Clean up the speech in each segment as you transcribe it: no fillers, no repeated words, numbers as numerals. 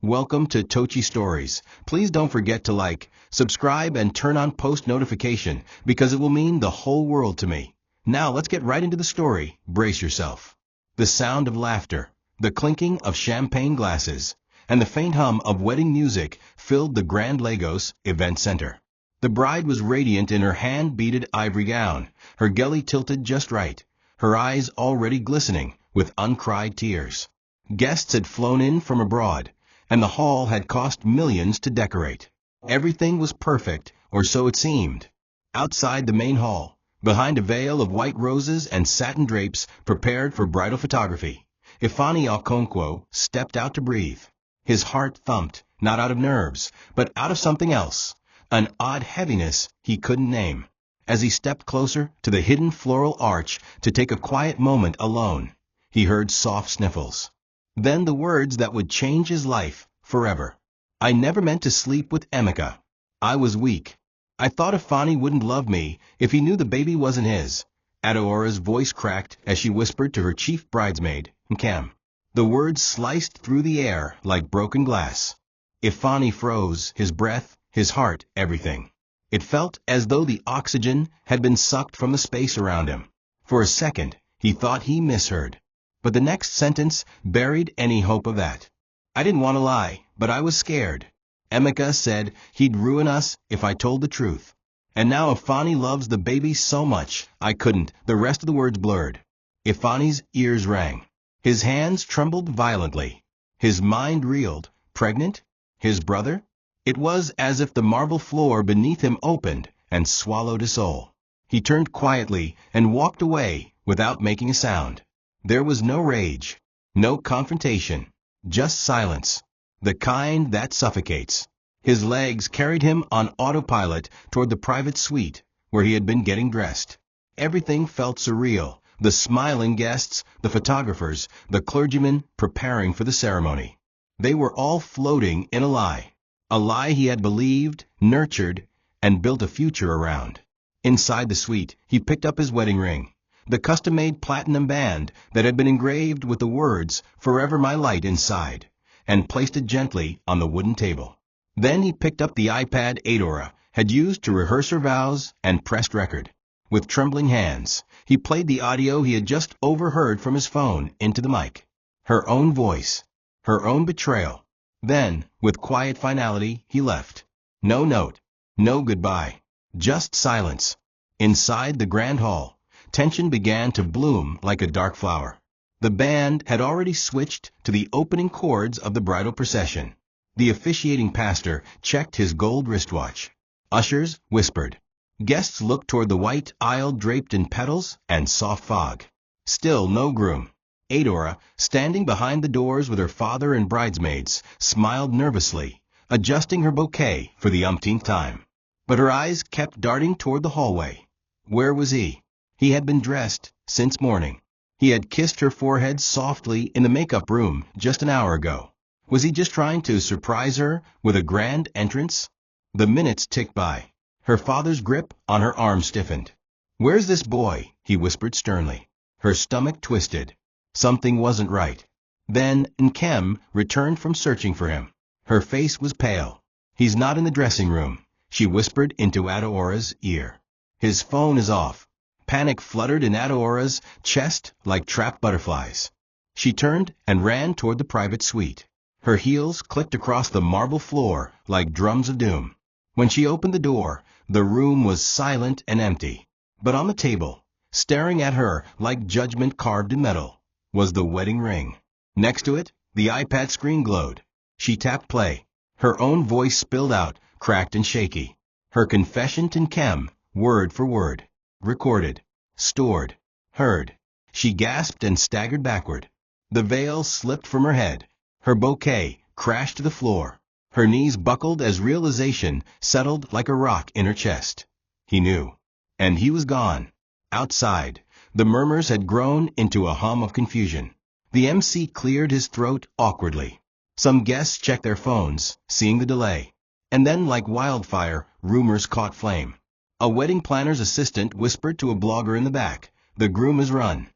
Welcome to Tochi Stories. Please don't forget to like, subscribe, and turn on post notification because it will mean the whole world to me. Now let's get right into the story. Brace yourself. The sound of laughter, the clinking of champagne glasses, and the faint hum of wedding music filled the Grand Lagos Event Center. The bride was radiant in her hand-beaded ivory gown, her gully tilted just right, her eyes already glistening with uncried tears. Guests had flown in from abroad, and the hall had cost millions to decorate. Everything was perfect, or so it seemed. Outside the main hall, behind a veil of white roses and satin drapes prepared for bridal photography, Ifeanyi Okonkwo stepped out to breathe. His heart thumped, not out of nerves, but out of something else, an odd heaviness he couldn't name. As he stepped closer to the hidden floral arch to take a quiet moment alone, he heard soft sniffles. Then the words that would change his life forever. I never meant to sleep with Emeka. I was weak. I thought Ifeanyi wouldn't love me if he knew the baby wasn't his. Adaora's voice cracked as she whispered to her chief bridesmaid, Nkem. The words sliced through the air like broken glass. Ifeanyi froze, his breath, his heart, everything. It felt as though the oxygen had been sucked from the space around him. For a second, he thought he misheard. But the next sentence buried any hope of that. I didn't want to lie, but I was scared. Emeka said he'd ruin us if I told the truth. And now Ifeanyi loves the baby so much, I couldn't. The rest of the words blurred. Ifeanyi's ears rang. His hands trembled violently. His mind reeled. Pregnant? His brother? It was as if the marble floor beneath him opened and swallowed his soul. He turned quietly and walked away without making a sound. There was no rage, no confrontation, just silence, the kind that suffocates. His legs carried him on autopilot toward the private suite where he had been getting dressed. Everything felt surreal. The smiling guests, the photographers, the clergymen preparing for the ceremony. They were all floating in a lie he had believed, nurtured, and built a future around. Inside the suite, he picked up his wedding ring, the custom-made platinum band that had been engraved with the words, "Forever My Light," inside, and placed it gently on the wooden table. Then he picked up the iPad Adora had used to rehearse her vows and pressed record. With trembling hands, he played the audio he had just overheard from his phone into the mic. Her own voice, her own betrayal. Then, with quiet finality, he left. No note, no goodbye, just silence. Inside the grand hall, tension began to bloom like a dark flower. The band had already switched to the opening chords of the bridal procession. The officiating pastor checked his gold wristwatch. Ushers whispered. Guests looked toward the white aisle draped in petals and soft fog. Still no groom. Adora, standing behind the doors with her father and bridesmaids, smiled nervously, adjusting her bouquet for the umpteenth time. But her eyes kept darting toward the hallway. Where was he? He had been dressed since morning. He had kissed her forehead softly in the makeup room just an hour ago. Was he just trying to surprise her with a grand entrance? The minutes ticked by. Her father's grip on her arm stiffened. "Where's this boy?" he whispered sternly. Her stomach twisted. Something wasn't right. Then Nkem returned from searching for him. Her face was pale. "He's not in the dressing room," she whispered into Adaora's ear. "His phone is off." Panic fluttered in Adaora's chest like trapped butterflies. She turned and ran toward the private suite. Her heels clicked across the marble floor like drums of doom. When she opened the door, the room was silent and empty. But on the table, staring at her like judgment carved in metal, was the wedding ring. Next to it, the iPad screen glowed. She tapped play. Her own voice spilled out, cracked and shaky. Her confession to Nkem, word for word. Recorded. Stored. Heard. She gasped and staggered backward. The veil slipped from her head. Her bouquet crashed to the floor. Her knees buckled as realization settled like a rock in her chest. He knew. And he was gone. Outside, the murmurs had grown into a hum of confusion. The MC cleared his throat awkwardly. Some guests checked their phones, seeing the delay. And then, like wildfire, rumors caught flame. A wedding planner's assistant whispered to a blogger in the back, "The groom is run."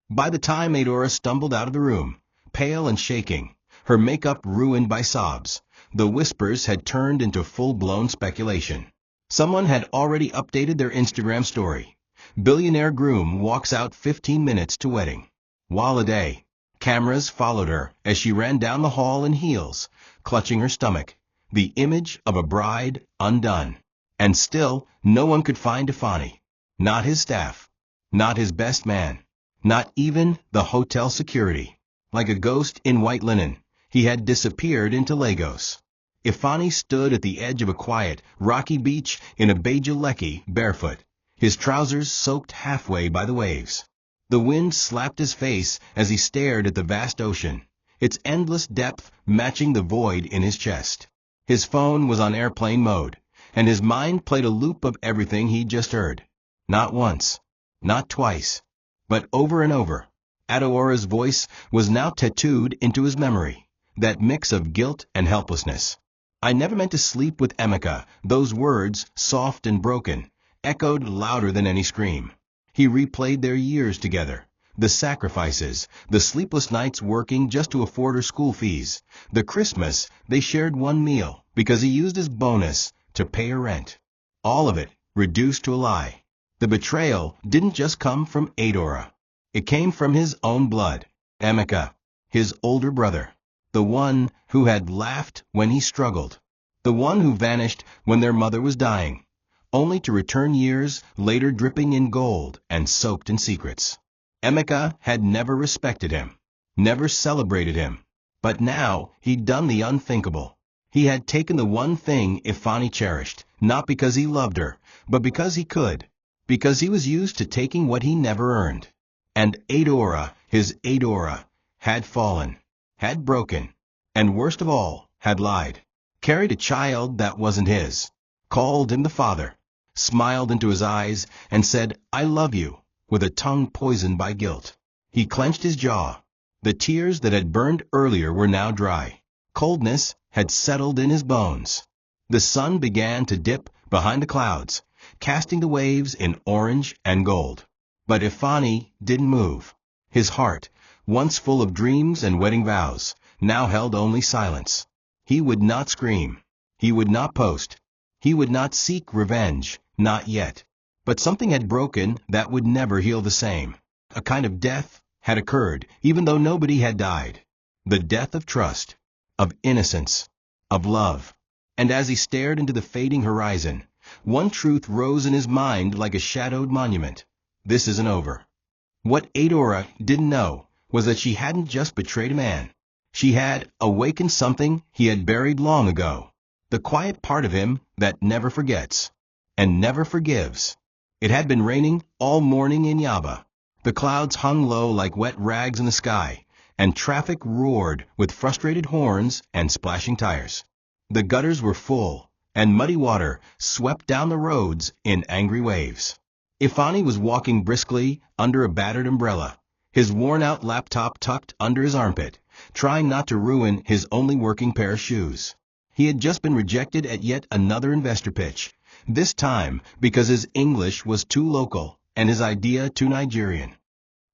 By the time Adora stumbled out of the room, pale and shaking, her makeup ruined by sobs. The whispers had turned into full-blown speculation. Someone had already updated their Instagram story. Billionaire groom walks out 15 minutes to wedding. While a day. Cameras followed her as she ran down the hall in heels, clutching her stomach, the image of a bride undone. And still, no one could find Ifani. Not his staff. Not his best man. Not even the hotel security. Like a ghost in white linen, he had disappeared into Lagos. Ifani stood at the edge of a quiet, rocky beach in a Beja barefoot, his trousers soaked halfway by the waves. The wind slapped his face as he stared at the vast ocean, its endless depth matching the void in his chest. His phone was on airplane mode, and his mind played a loop of everything he'd just heard. Not once, not twice, but over and over. Adeora's voice was now tattooed into his memory, that mix of guilt and helplessness. I never meant to sleep with Emeka. Those words, soft and broken, echoed louder than any scream. He replayed their years together, the sacrifices, the sleepless nights working just to afford her school fees, the Christmas they shared one meal because he used his bonus to pay her rent. All of it reduced to a lie. The betrayal didn't just come from Adora. It came from his own blood, Emeka, his older brother, the one who had laughed when he struggled, the one who vanished when their mother was dying, only to return years later dripping in gold and soaked in secrets. Emeka had never respected him, never celebrated him, but now he'd done the unthinkable. He had taken the one thing Ifani cherished, not because he loved her, but because he could, because he was used to taking what he never earned. And Adora, his Adora, had fallen, had broken, and worst of all, had lied. Carried a child that wasn't his, called him the father, smiled into his eyes, and said, "I love you," with a tongue poisoned by guilt. He clenched his jaw. The tears that had burned earlier were now dry. Coldness had settled in his bones. The sun began to dip behind the clouds, casting the waves in orange and gold. But Ifani didn't move. His heart, once full of dreams and wedding vows, now held only silence. He would not scream. He would not post. He would not seek revenge, not yet. But something had broken that would never heal the same. A kind of death had occurred, even though nobody had died. The death of trust, of innocence, of love. And as he stared into the fading horizon, one truth rose in his mind like a shadowed monument. This isn't over. What Adora didn't know was that she hadn't just betrayed a man. She had awakened something he had buried long ago. The quiet part of him that never forgets and never forgives. It had been raining all morning in Yaba. The clouds hung low like wet rags in the sky, and traffic roared with frustrated horns and splashing tires. The gutters were full, and muddy water swept down the roads in angry waves. Ifani was walking briskly under a battered umbrella, his worn-out laptop tucked under his armpit, trying not to ruin his only working pair of shoes. He had just been rejected at yet another investor pitch, this time because his English was too local and his idea too Nigerian.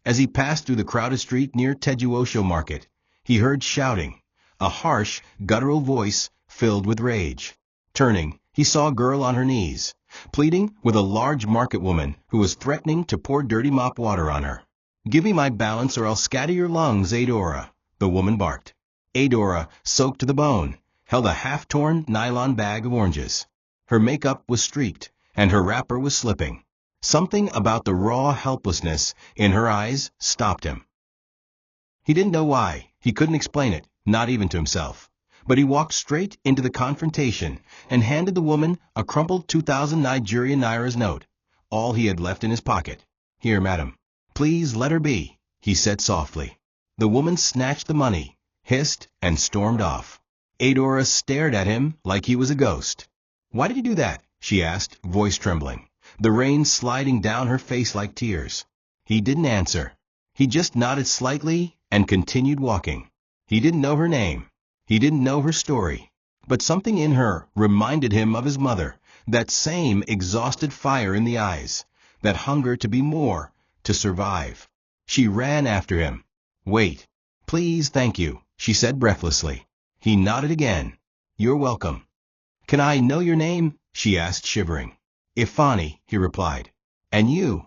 As he passed through the crowded street near Tejuosho Market, he heard shouting, a harsh, guttural voice filled with rage. Turning, he saw a girl on her knees, pleading with a large market woman who was threatening to pour dirty mop water on her. "Give me my balance or I'll scatter your lungs, Adora," the woman barked. Adora, soaked to the bone, held a half-torn nylon bag of oranges. Her makeup was streaked, and her wrapper was slipping. Something about the raw helplessness in her eyes stopped him. He didn't know why. He couldn't explain it, not even to himself. But he walked straight into the confrontation and handed the woman a crumpled 2,000 Nigerian nairas note, all he had left in his pocket. "Here, madam. Please let her be," he said softly. The woman snatched the money, hissed, and stormed off. Adora stared at him like he was a ghost. "Why did you do that?" she asked, voice trembling, the rain sliding down her face like tears. He didn't answer. He just nodded slightly and continued walking. He didn't know her name. He didn't know her story. But something in her reminded him of his mother, that same exhausted fire in the eyes, that hunger to be more, to survive. She ran after him. "Wait. Please, thank you," she said breathlessly. He nodded again. You're welcome. Can I know your name? She asked, shivering. Ifani, he replied. And you?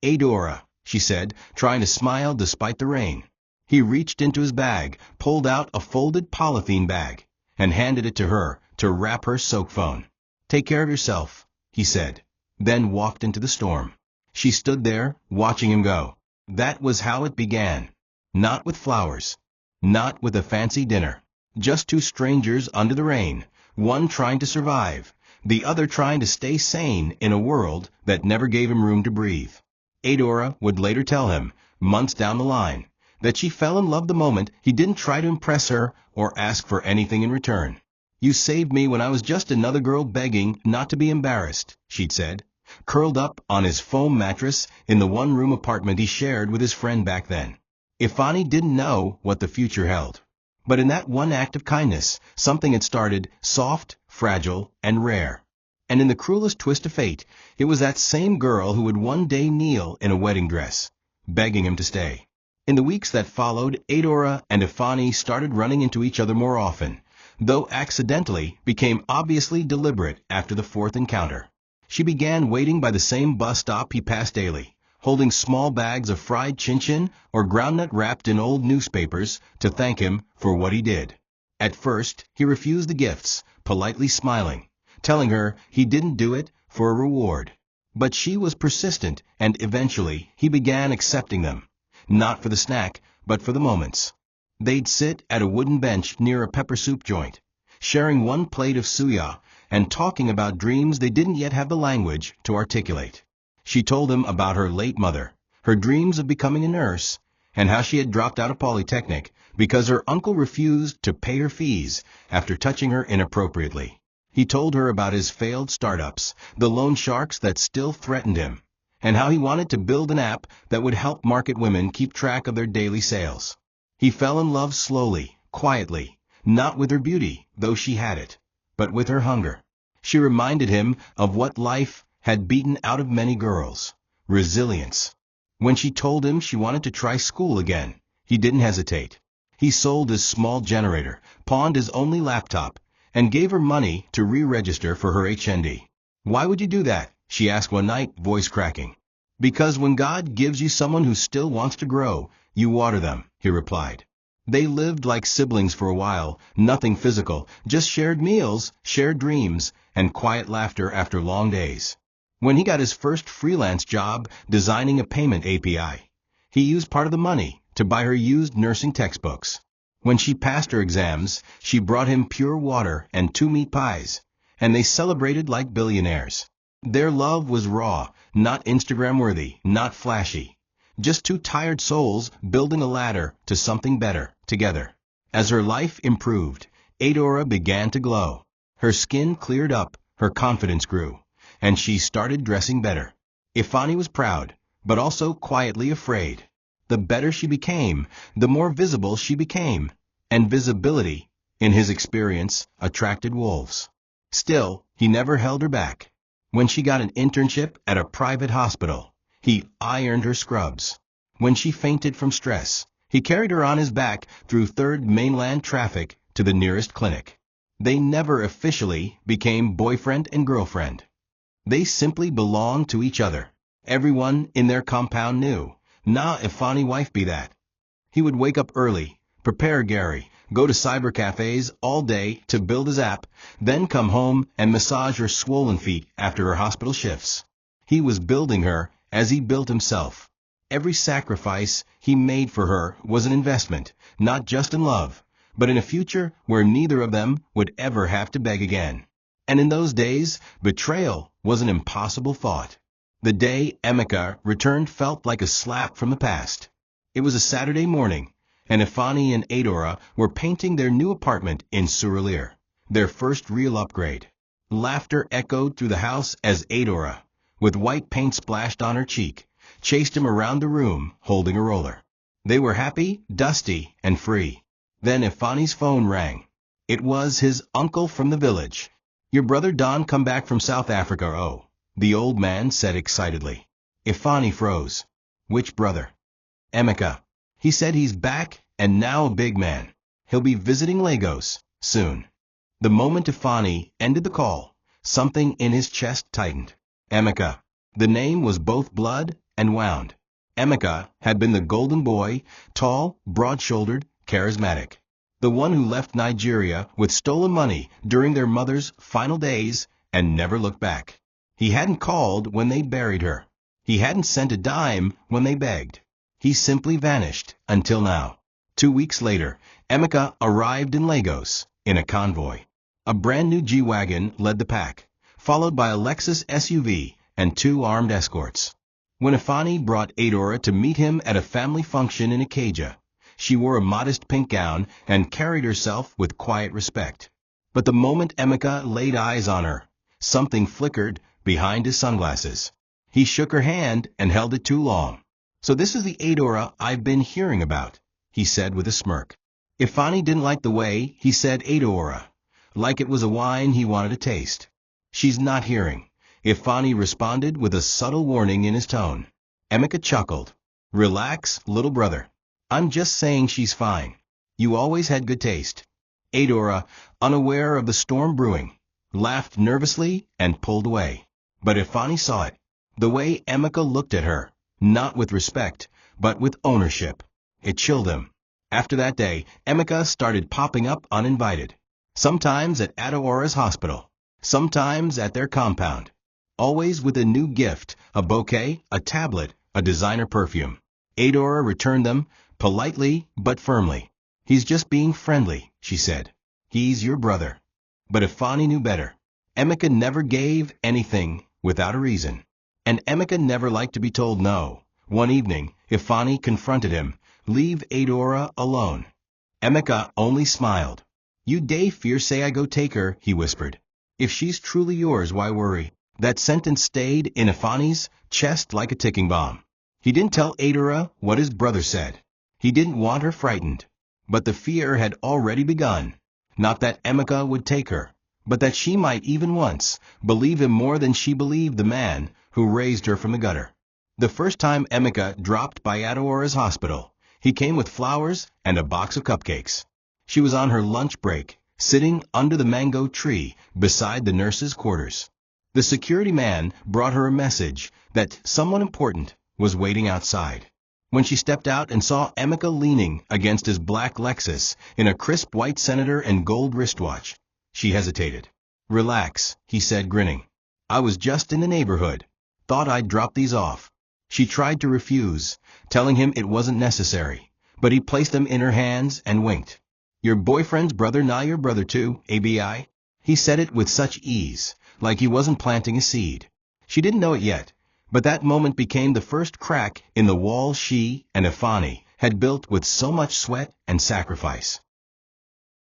Adora, she said, trying to smile despite the rain. He reached into his bag, pulled out a folded polythene bag, and handed it to her to wrap her soak phone. Take care of yourself, he said, then walked into the storm. She stood there, watching him go. That was how it began. Not with flowers. Not with a fancy dinner. Just two strangers under the rain, one trying to survive, the other trying to stay sane in a world that never gave him room to breathe. Adora would later tell him, months down the line, that she fell in love the moment he didn't try to impress her or ask for anything in return. You saved me when I was just another girl begging not to be embarrassed, she'd said, curled up on his foam mattress in the one-room apartment he shared with his friend back then. Ifani didn't know what the future held. But in that one act of kindness, something had started, soft, fragile, and rare. And in the cruelest twist of fate, it was that same girl who would one day kneel in a wedding dress, begging him to stay. In the weeks that followed, Adora and Ifani started running into each other more often, though accidentally became obviously deliberate after the fourth encounter. She began waiting by the same bus stop he passed daily, holding small bags of fried chin-chin or groundnut wrapped in old newspapers to thank him for what he did. At first, he refused the gifts, politely smiling, telling her he didn't do it for a reward. But she was persistent, and eventually he began accepting them, not for the snack, but for the moments. They'd sit at a wooden bench near a pepper soup joint, sharing one plate of suya and talking about dreams they didn't yet have the language to articulate. She told him about her late mother, her dreams of becoming a nurse, and how she had dropped out of Polytechnic because her uncle refused to pay her fees after touching her inappropriately. He told her about his failed startups, the loan sharks that still threatened him, and how he wanted to build an app that would help market women keep track of their daily sales. He fell in love slowly, quietly, not with her beauty, though she had it, but with her hunger. She reminded him of what life had beaten out of many girls: resilience. When she told him she wanted to try school again, he didn't hesitate. He sold his small generator, pawned his only laptop, and gave her money to re-register for her HND. Why would you do that? She asked one night, voice cracking. Because when God gives you someone who still wants to grow, you water them, he replied. They lived like siblings for a while, nothing physical, just shared meals, shared dreams, and quiet laughter after long days. When he got his first freelance job designing a payment API, he used part of the money to buy her used nursing textbooks. When she passed her exams, she brought him pure water and 2 meat pies, and they celebrated like billionaires. Their love was raw, not Instagram-worthy, not flashy. Just two tired souls building a ladder to something better, together. As her life improved, Adora began to glow. Her skin cleared up, her confidence grew, and she started dressing better. Ifani was proud, but also quietly afraid. The better she became, the more visible she became, and visibility, in his experience, attracted wolves. Still, he never held her back. When she got an internship at a private hospital, he ironed her scrubs. When she fainted from stress, he carried her on his back through third mainland traffic to the nearest clinic. They never officially became boyfriend and girlfriend. They simply belonged to each other. Everyone in their compound knew, nah, Ifani wife be that. He would wake up early, prepare Gary, go to cyber cafes all day to build his app, then come home and massage her swollen feet after her hospital shifts. He was building her as he built himself. Every sacrifice he made for her was an investment, not just in love, but in a future where neither of them would ever have to beg again. And in those days, betrayal was an impossible thought. The day Emeka returned felt like a slap from the past. It was a Saturday morning, and Ifani and Adora were painting their new apartment in Surulere, their first real upgrade. Laughter echoed through the house as Adora, with white paint splashed on her cheek, chased him around the room holding a roller. They were happy, dusty, and free. Then Ifani's phone rang. It was his uncle from the village. Your brother Don come back from South Africa, oh, the old man said excitedly. Ifani froze. Which brother? Emeka. He said he's back, and now a big man. He'll be visiting Lagos soon. The moment Ifeanyi ended the call, something in his chest tightened. Emeka. The name was both blood and wound. Emeka had been the golden boy, tall, broad-shouldered, charismatic. The one who left Nigeria with stolen money during their mother's final days and never looked back. He hadn't called when they buried her. He hadn't sent a dime when they begged. He simply vanished until now. 2 weeks later, Emeka arrived in Lagos in a convoy. A brand new G-Wagon led the pack, followed by a Lexus SUV and 2 armed escorts. When Ifeanyi brought Adora to meet him at a family function in Ikeja, she wore a modest pink gown and carried herself with quiet respect. But the moment Emeka laid eyes on her, something flickered behind his sunglasses. He shook her hand and held it too long. "So this is the Adora I've been hearing about," he said with a smirk. Ifeanyi didn't like the way he said Adora, like it was a wine he wanted to taste. "She's not hearing," Ifeanyi responded with a subtle warning in his tone. Emeka chuckled. "Relax, little brother. I'm just saying she's fine. You always had good taste." Adora, unaware of the storm brewing, laughed nervously and pulled away. But Ifeanyi saw it. The way Emeka looked at her, not with respect, but with ownership. It chilled him. After that day, Emeka started popping up uninvited. Sometimes at Adeora's hospital, sometimes at their compound. Always with a new gift, a bouquet, a tablet, a designer perfume. Adora returned them, politely but firmly. "He's just being friendly," she said. "He's your brother." But Ifeanyi knew better. Emeka never gave anything without a reason. And Emeka never liked to be told no. One evening, Ifeanyi confronted him. "Leave Adora alone." Emeka only smiled. "You day fear say I go take her," he whispered. "If she's truly yours, why worry?" That sentence stayed in Ifeanyi's chest like a ticking bomb. He didn't tell Adora what his brother said. He didn't want her frightened. But the fear had already begun. Not that Emeka would take her, but that she might even once believe him more than she believed the man who raised her from the gutter. The first time Emeka dropped by Adeora's hospital, he came with flowers and a box of cupcakes. She was on her lunch break, sitting under the mango tree beside the nurse's quarters. The security man brought her a message that someone important was waiting outside. When she stepped out and saw Emeka leaning against his black Lexus in a crisp white senator and gold wristwatch, she hesitated. "Relax," he said, grinning. "I was just in the neighborhood. Thought I'd drop these off." She tried to refuse, telling him it wasn't necessary, but he placed them in her hands and winked. "Your boyfriend's brother, not your brother too, ABI?" He said it with such ease, like he wasn't planting a seed. She didn't know it yet, but that moment became the first crack in the wall she and Ifeanyi had built with so much sweat and sacrifice.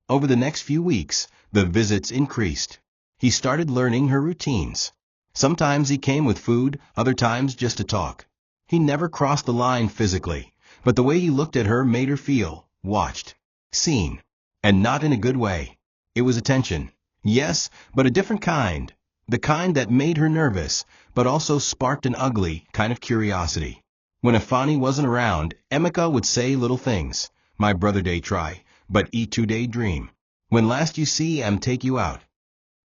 Over the next few weeks, the visits increased. He started learning her routines. Sometimes he came with food, other times just to talk. He never crossed the line physically, but the way he looked at her made her feel watched, seen, and not in a good way. It was attention, yes, but a different kind. The kind that made her nervous, but also sparked an ugly kind of curiosity. When Ifeanyi wasn't around, Emeka would say little things. "My brother day try, but eat today dream. When last you see take you out."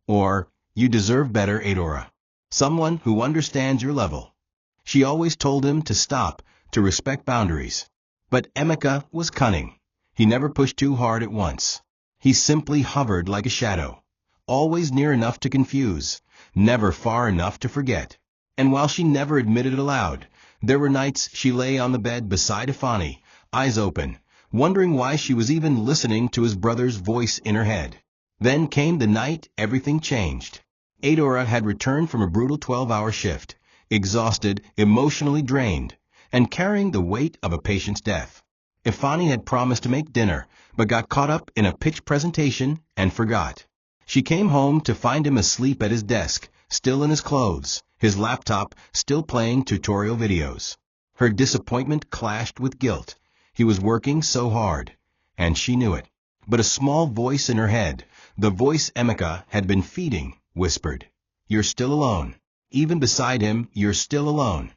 Or, "You deserve better, Adora. Someone who understands your level." She always told him to stop, to respect boundaries. But Emeka was cunning. He never pushed too hard at once. He simply hovered like a shadow, always near enough to confuse, never far enough to forget. And while she never admitted it aloud, there were nights she lay on the bed beside Ifeanyi, eyes open, wondering why she was even listening to his brother's voice in her head. Then came the night everything changed. Adora had returned from a brutal 12-hour shift, exhausted, emotionally drained, and carrying the weight of a patient's death. Ifeanyi had promised to make dinner, but got caught up in a pitch presentation and forgot. She came home to find him asleep at his desk, still in his clothes, his laptop still playing tutorial videos. Her disappointment clashed with guilt. He was working so hard, and she knew it. But a small voice in her head, the voice Emeka had been feeding, whispered, "You're still alone. Even beside him, you're still alone."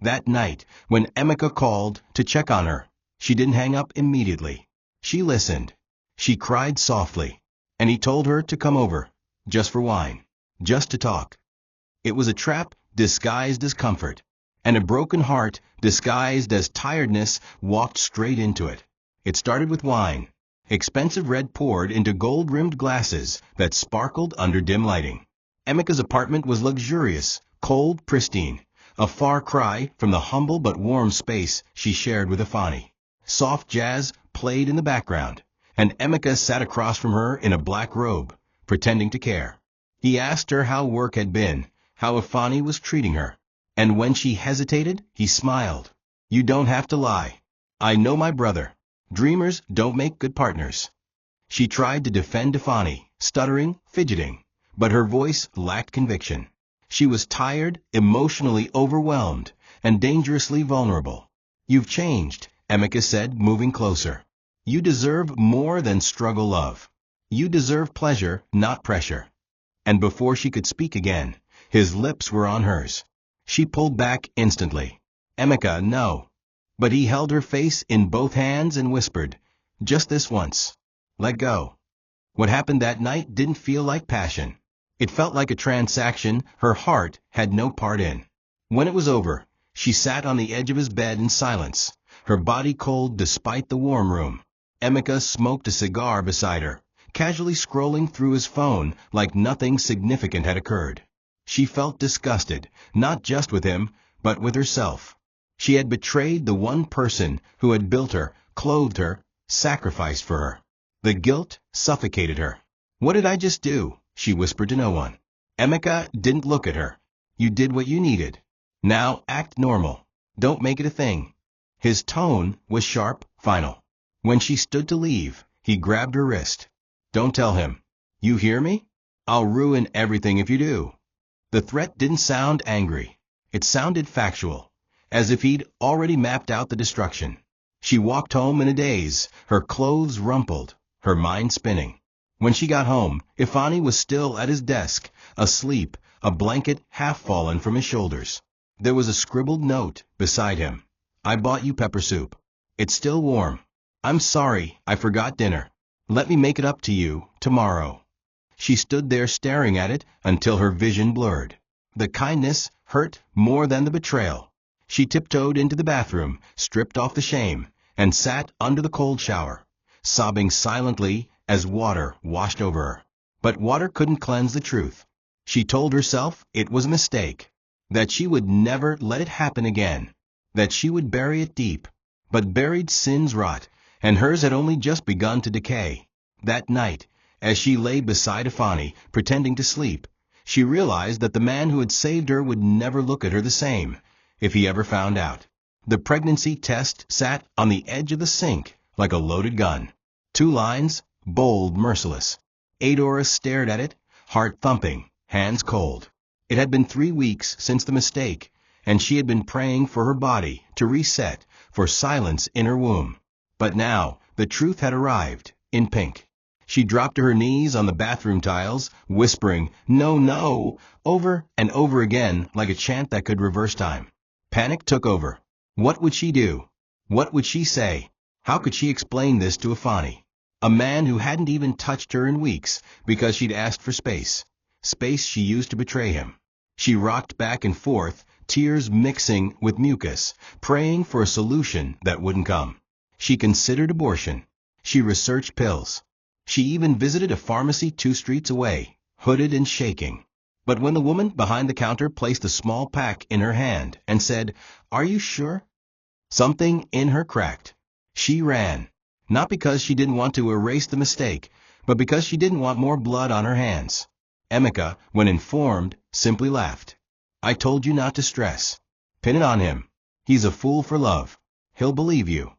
That night, when Emeka called to check on her, she didn't hang up immediately. She listened. She cried softly. And he told her to come over, just for wine, just to talk. It was a trap disguised as comfort, and a broken heart disguised as tiredness walked straight into it. It started with wine, expensive red poured into gold-rimmed glasses that sparkled under dim lighting. Emeka's apartment was luxurious, cold, pristine, a far cry from the humble but warm space she shared with Afani. Soft jazz played in the background, and Emeka sat across from her in a black robe, pretending to care. He asked her how work had been, how Afani was treating her, and when she hesitated, he smiled. You don't have to lie. I know my brother. Dreamers don't make good partners. She tried to defend Afani, stuttering, fidgeting, but her voice lacked conviction. She was tired, emotionally overwhelmed, and dangerously vulnerable. You've changed, Emeka said, moving closer. You deserve more than struggle love. You deserve pleasure, not pressure. And before she could speak again, his lips were on hers. She pulled back instantly. Emeka, no. But he held her face in both hands and whispered, just this once. Let go. What happened that night didn't feel like passion. It felt like a transaction her heart had no part in. When it was over, she sat on the edge of his bed in silence, her body cold despite the warm room. Emeka smoked a cigar beside her, casually scrolling through his phone like nothing significant had occurred. She felt disgusted, not just with him, but with herself. She had betrayed the one person who had built her, clothed her, sacrificed for her. The guilt suffocated her. What did I just do? She whispered to no one. Emeka didn't look at her. You did what you needed. Now act normal. Don't make it a thing. His tone was sharp, final. When she stood to leave, he grabbed her wrist. Don't tell him. You hear me? I'll ruin everything if you do. The threat didn't sound angry. It sounded factual, as if he'd already mapped out the destruction. She walked home in a daze, her clothes rumpled, her mind spinning. When she got home, Ifani was still at his desk, asleep, a blanket half fallen from his shoulders. There was a scribbled note beside him. I bought you pepper soup. It's still warm. I'm sorry, I forgot dinner. Let me make it up to you tomorrow. She stood there staring at it until her vision blurred. The kindness hurt more than the betrayal. She tiptoed into the bathroom, stripped off the shame, and sat under the cold shower, sobbing silently as water washed over her. But water couldn't cleanse the truth. She told herself it was a mistake, that she would never let it happen again, that she would bury it deep. But buried sins rot, and hers had only just begun to decay. That night, as she lay beside Ifani, pretending to sleep, she realized that the man who had saved her would never look at her the same, if he ever found out. The pregnancy test sat on the edge of the sink like a loaded gun. 2 lines, bold, merciless. Adora stared at it, heart thumping, hands cold. It had been 3 weeks since the mistake, and she had been praying for her body to reset, for silence in her womb. But now, the truth had arrived, in pink. She dropped to her knees on the bathroom tiles, whispering, no, no, over and over again like a chant that could reverse time. Panic took over. What would she do? What would she say? How could she explain this to Ifani? A man who hadn't even touched her in weeks because she'd asked for space. Space she used to betray him. She rocked back and forth, tears mixing with mucus, praying for a solution that wouldn't come. She considered abortion. She researched pills. She even visited a pharmacy 2 streets away, hooded and shaking. But when the woman behind the counter placed a small pack in her hand and said, "Are you sure?" something in her cracked. She ran, not because she didn't want to erase the mistake, but because she didn't want more blood on her hands. Emeka, when informed, simply laughed. I told you not to stress. Pin it on him. He's a fool for love. He'll believe you.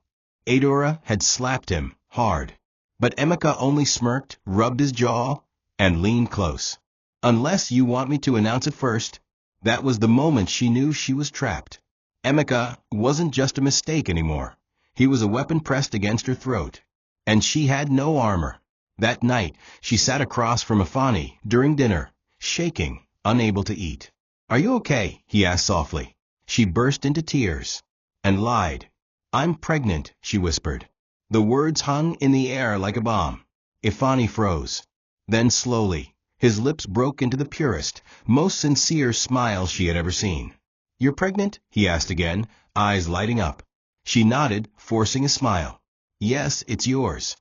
Adora had slapped him, hard. But Emeka only smirked, rubbed his jaw, and leaned close. Unless you want me to announce it first. That was the moment she knew she was trapped. Emeka wasn't just a mistake anymore. He was a weapon pressed against her throat. And she had no armor. That night, she sat across from Ifani during dinner, shaking, unable to eat. Are you okay? He asked softly. She burst into tears and lied. I'm pregnant, she whispered. The words hung in the air like a bomb. Ifani froze. Then slowly, his lips broke into the purest, most sincere smile she had ever seen. "You're pregnant?" he asked again, eyes lighting up. She nodded, forcing a smile. "Yes, it's yours."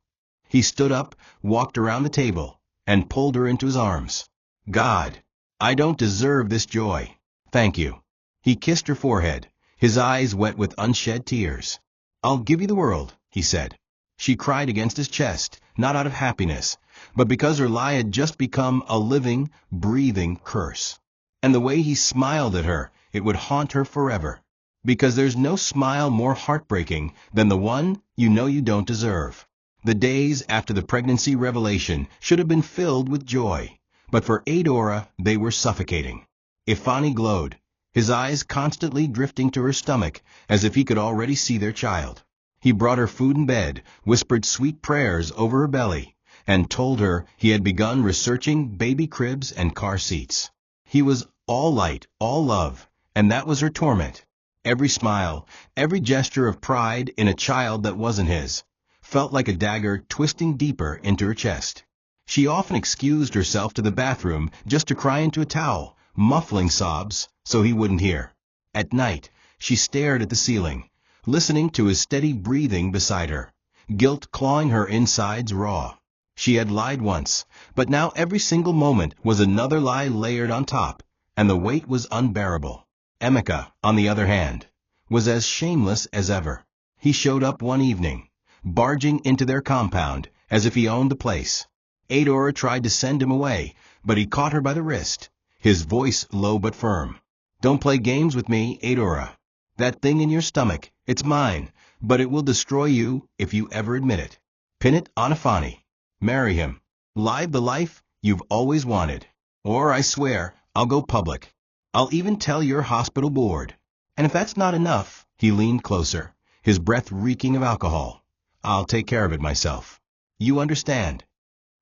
He stood up, walked around the table, and pulled her into his arms. "God, I don't deserve this joy. Thank you." He kissed her forehead, his eyes wet with unshed tears. "I'll give you the world," he said. She cried against his chest, not out of happiness, but because her lie had just become a living, breathing curse. And the way he smiled at her, it would haunt her forever. Because there's no smile more heartbreaking than the one you know you don't deserve. The days after the pregnancy revelation should have been filled with joy, but for Adora they were suffocating. Ifani glowed, his eyes constantly drifting to her stomach as if he could already see their child. He brought her food in bed, whispered sweet prayers over her belly, and told her he had begun researching baby cribs and car seats. He was all light, all love, and that was her torment. Every smile, every gesture of pride in a child that wasn't his, felt like a dagger twisting deeper into her chest. She often excused herself to the bathroom just to cry into a towel, muffling sobs so he wouldn't hear. At night, she stared at the ceiling, listening to his steady breathing beside her, guilt clawing her insides raw. She had lied once, but now every single moment was another lie layered on top, and the weight was unbearable. Emeka, on the other hand, was as shameless as ever. He showed up one evening, barging into their compound as if he owned the place. Adora tried to send him away, but he caught her by the wrist, his voice low but firm. "Don't play games with me, Adora. That thing in your stomach, it's mine, but it will destroy you if you ever admit it. Pin it on Ifani. Marry him. Live the life you've always wanted. Or I swear, I'll go public. I'll even tell your hospital board. And if that's not enough," he leaned closer, his breath reeking of alcohol, "I'll take care of it myself. You understand?"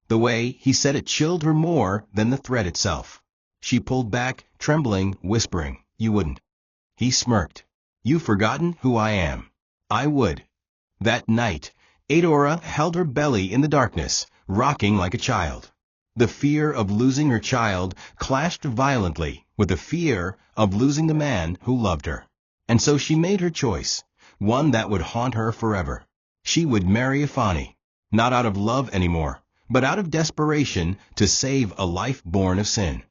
The way he said it chilled her more than the threat itself. She pulled back, trembling, whispering, "You wouldn't." He smirked. "You've forgotten who I am. I would." That night, Adora held her belly in the darkness, rocking like a child. The fear of losing her child clashed violently with the fear of losing the man who loved her. And so she made her choice, one that would haunt her forever. She would marry Ifani, not out of love anymore, but out of desperation to save a life born of sin.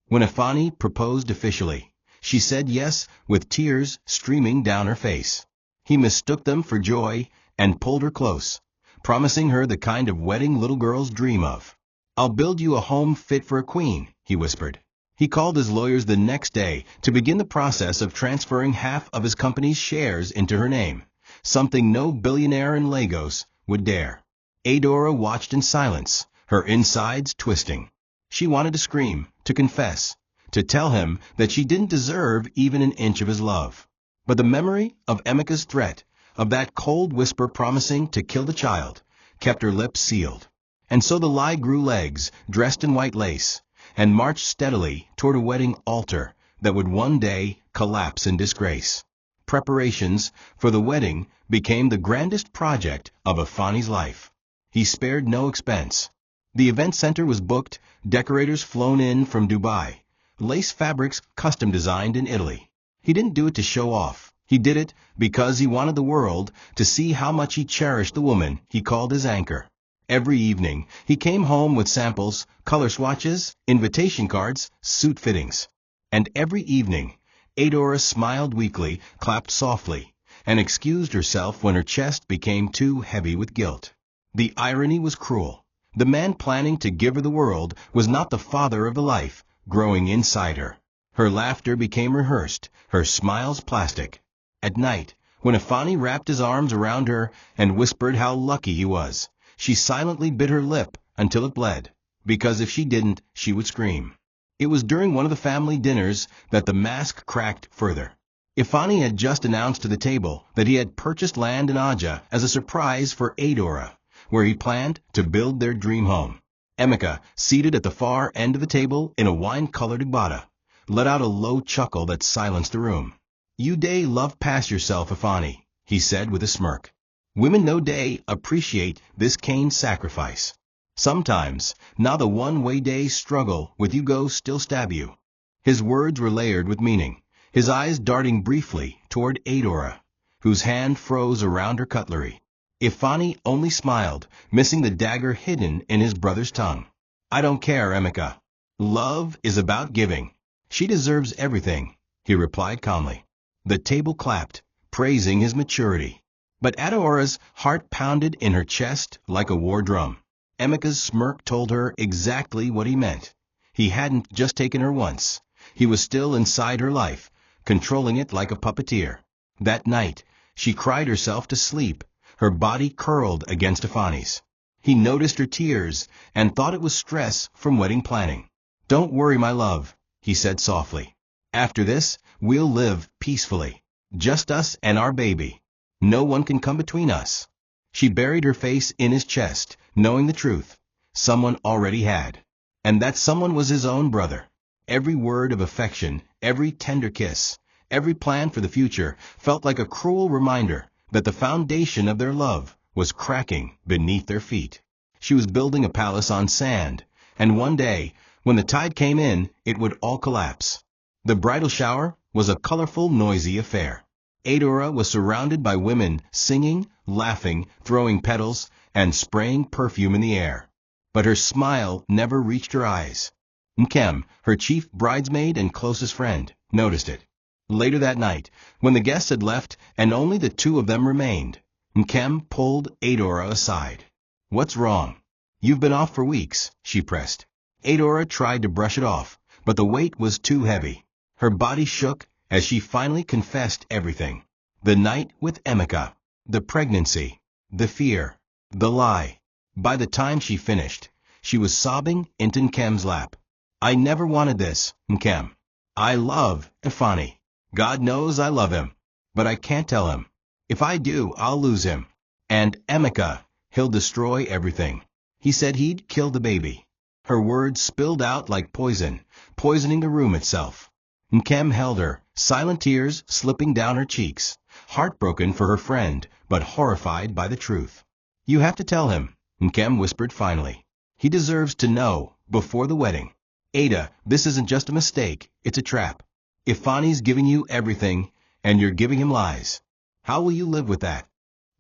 When Ifani proposed officially, she said yes with tears streaming down her face. He mistook them for joy and pulled her close, promising her the kind of wedding little girls dream of. "I'll build you a home fit for a queen," he whispered. He called his lawyers the next day to begin the process of transferring half of his company's shares into her name, something no billionaire in Lagos would dare. Adora watched in silence, her insides twisting. She wanted to scream, to confess, to tell him that she didn't deserve even an inch of his love. But the memory of Emeka's threat, of that cold whisper promising to kill the child, kept her lips sealed. And so the lie grew legs, dressed in white lace, and marched steadily toward a wedding altar that would one day collapse in disgrace. Preparations for the wedding became the grandest project of Ifani's life. He spared no expense. The event center was booked, decorators flown in from Dubai, lace fabrics custom designed in Italy. He didn't do it to show off. He did it because he wanted the world to see how much he cherished the woman he called his anchor. Every evening, he came home with samples, color swatches, invitation cards, suit fittings. And every evening, Adora smiled weakly, clapped softly, and excused herself when her chest became too heavy with guilt. The irony was cruel. The man planning to give her the world was not the father of the life growing inside her. Her laughter became rehearsed, her smiles plastic. At night, when Ifani wrapped his arms around her and whispered how lucky he was, she silently bit her lip until it bled, because if she didn't, she would scream. It was during one of the family dinners that the mask cracked further. Ifani had just announced to the table that he had purchased land in Aja as a surprise for Adora, where he planned to build their dream home. Emeka, seated at the far end of the table in a wine-colored Igbada, let out a low chuckle that silenced the room. "You dey love pass yourself, Ifani," he said with a smirk. Women no day appreciate this Cain's sacrifice. Sometimes, now the one-way day struggle with you go still stab you. His words were layered with meaning, his eyes darting briefly toward Adora, whose hand froze around her cutlery. Ifani only smiled, missing the dagger hidden in his brother's tongue. I don't care, Emeka. Love is about giving. She deserves everything, he replied calmly. The table clapped, praising his maturity. But Adora's heart pounded in her chest like a war drum. Emeka's smirk told her exactly what he meant. He hadn't just taken her once. He was still inside her life, controlling it like a puppeteer. That night, she cried herself to sleep, her body curled against Ifani's. He noticed her tears and thought it was stress from wedding planning. Don't worry, my love, he said softly. After this, we'll live peacefully. Just us and our baby. No one can come between us. She buried her face in his chest, knowing the truth. Someone already had. And that someone was his own brother. Every word of affection, every tender kiss, every plan for the future felt like a cruel reminder that the foundation of their love was cracking beneath their feet. She was building a palace on sand, and one day, when the tide came in, it would all collapse. The bridal shower was a colorful, noisy affair. Adora was surrounded by women singing, laughing, throwing petals, and spraying perfume in the air. But her smile never reached her eyes. Nkem, her chief bridesmaid and closest friend, noticed it. Later that night, when the guests had left and only the two of them remained, Nkem pulled Adora aside. What's wrong? You've been off for weeks, she pressed. Adora tried to brush it off, but the weight was too heavy. Her body shook as she finally confessed everything. The night with Emeka, the pregnancy, the fear, the lie. By the time she finished, she was sobbing into Nkem's lap. I never wanted this, Nkem. I love Ifani. God knows I love him. But I can't tell him. If I do, I'll lose him. And Emeka, he'll destroy everything. He said he'd kill the baby. Her words spilled out like poison, poisoning the room itself. Nkem held her, silent tears slipping down her cheeks, heartbroken for her friend, but horrified by the truth. You have to tell him, Nkem whispered finally. He deserves to know, before the wedding. Ada, this isn't just a mistake, it's a trap. Ifani's giving you everything, and you're giving him lies. How will you live with that?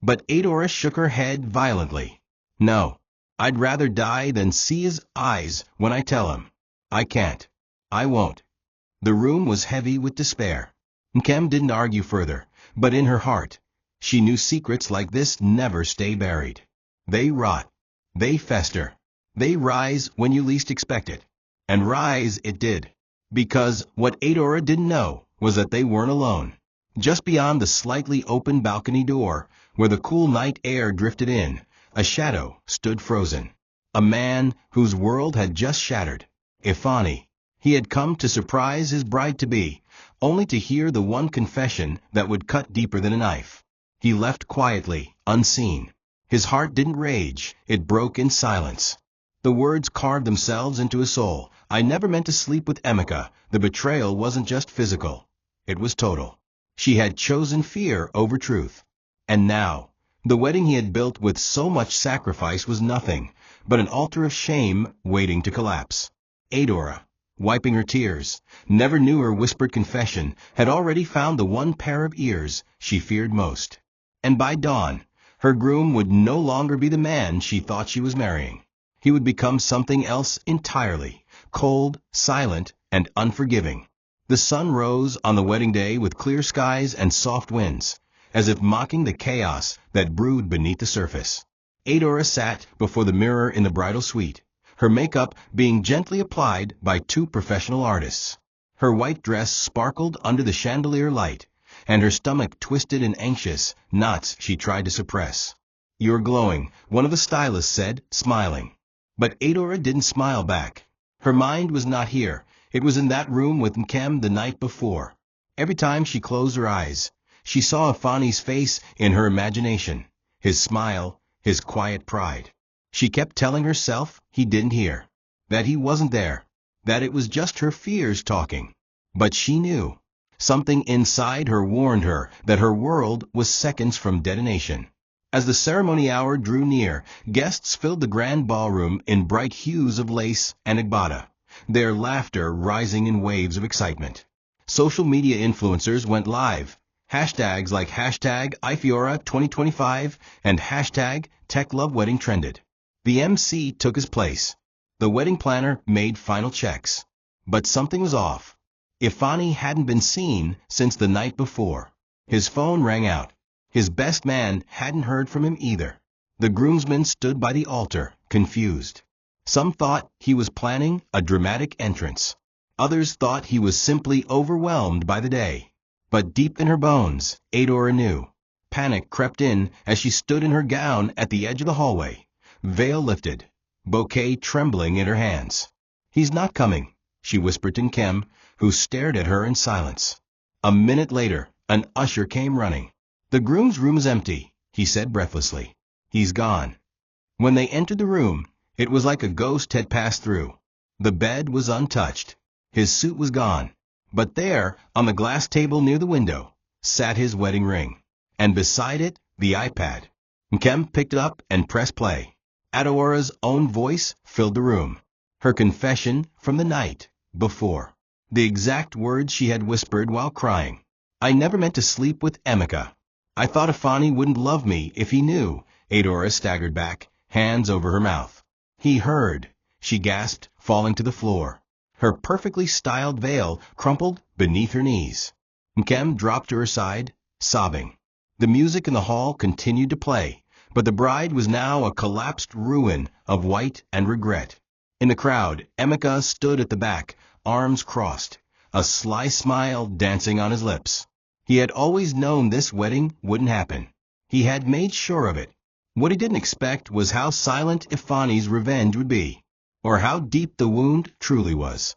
But Adora shook her head violently. No, I'd rather die than see his eyes when I tell him. I can't. I won't. The room was heavy with despair. Nkem didn't argue further, but in her heart, she knew secrets like this never stay buried. They rot. They fester. They rise when you least expect it. And rise it did. Because what Adora didn't know was that they weren't alone. Just beyond the slightly open balcony door, where the cool night air drifted in, a shadow stood frozen. A man whose world had just shattered. Ifani. He had come to surprise his bride-to-be, only to hear the one confession that would cut deeper than a knife. He left quietly, unseen. His heart didn't rage, it broke in silence. The words carved themselves into his soul. I never meant to sleep with Emeka. The betrayal wasn't just physical. It was total. She had chosen fear over truth. And now, the wedding he had built with so much sacrifice was nothing but an altar of shame waiting to collapse. Adora, wiping her tears, never knew her whispered confession had already found the one pair of ears she feared most. And by dawn, her groom would no longer be the man she thought she was marrying. He would become something else entirely, cold, silent, and unforgiving. The sun rose on the wedding day with clear skies and soft winds, as if mocking the chaos that brewed beneath the surface. Adora sat before the mirror in the bridal suite, her makeup being gently applied by two professional artists. Her white dress sparkled under the chandelier light, and her stomach twisted in anxious knots she tried to suppress. You're glowing, one of the stylists said, smiling. But Adora didn't smile back. Her mind was not here. It was in that room with Nkem the night before. Every time she closed her eyes, she saw Ifani's face in her imagination, his smile, his quiet pride. She kept telling herself he didn't hear, that he wasn't there, that it was just her fears talking. But she knew. Something inside her warned her that her world was seconds from detonation. As the ceremony hour drew near, guests filled the grand ballroom in bright hues of lace and agbada, their laughter rising in waves of excitement. Social media influencers went live. Hashtags like hashtag #IFIORA2025 and hashtag TechLoveWedding trended. The MC took his place. The wedding planner made final checks. But something was off. Ifani hadn't been seen since the night before. His phone rang out. His best man hadn't heard from him either. The groomsmen stood by the altar, confused. Some thought he was planning a dramatic entrance. Others thought he was simply overwhelmed by the day. But deep in her bones, Adora knew. Panic crept in as she stood in her gown at the edge of the hallway, veil lifted, bouquet trembling in her hands. "He's not coming," she whispered to Nkem, who stared at her in silence. A minute later, an usher came running. "The groom's room is empty," he said breathlessly. "He's gone." When they entered the room, it was like a ghost had passed through. The bed was untouched. His suit was gone. But there, on the glass table near the window, sat his wedding ring. And beside it, the iPad. Nkem picked it up and pressed play. Adora's own voice filled the room. Her confession from the night before. The exact words she had whispered while crying. "I never meant to sleep with Emeka. I thought Ifani wouldn't love me if he knew." Adora staggered back, hands over her mouth. "He heard," she gasped, falling to the floor. Her perfectly styled veil crumpled beneath her knees. Nkem dropped to her side, sobbing. The music in the hall continued to play, but the bride was now a collapsed ruin of white and regret. In the crowd, Emeka stood at the back, arms crossed, a sly smile dancing on his lips. He had always known this wedding wouldn't happen. He had made sure of it. What he didn't expect was how silent Ifani's revenge would be, or how deep the wound truly was.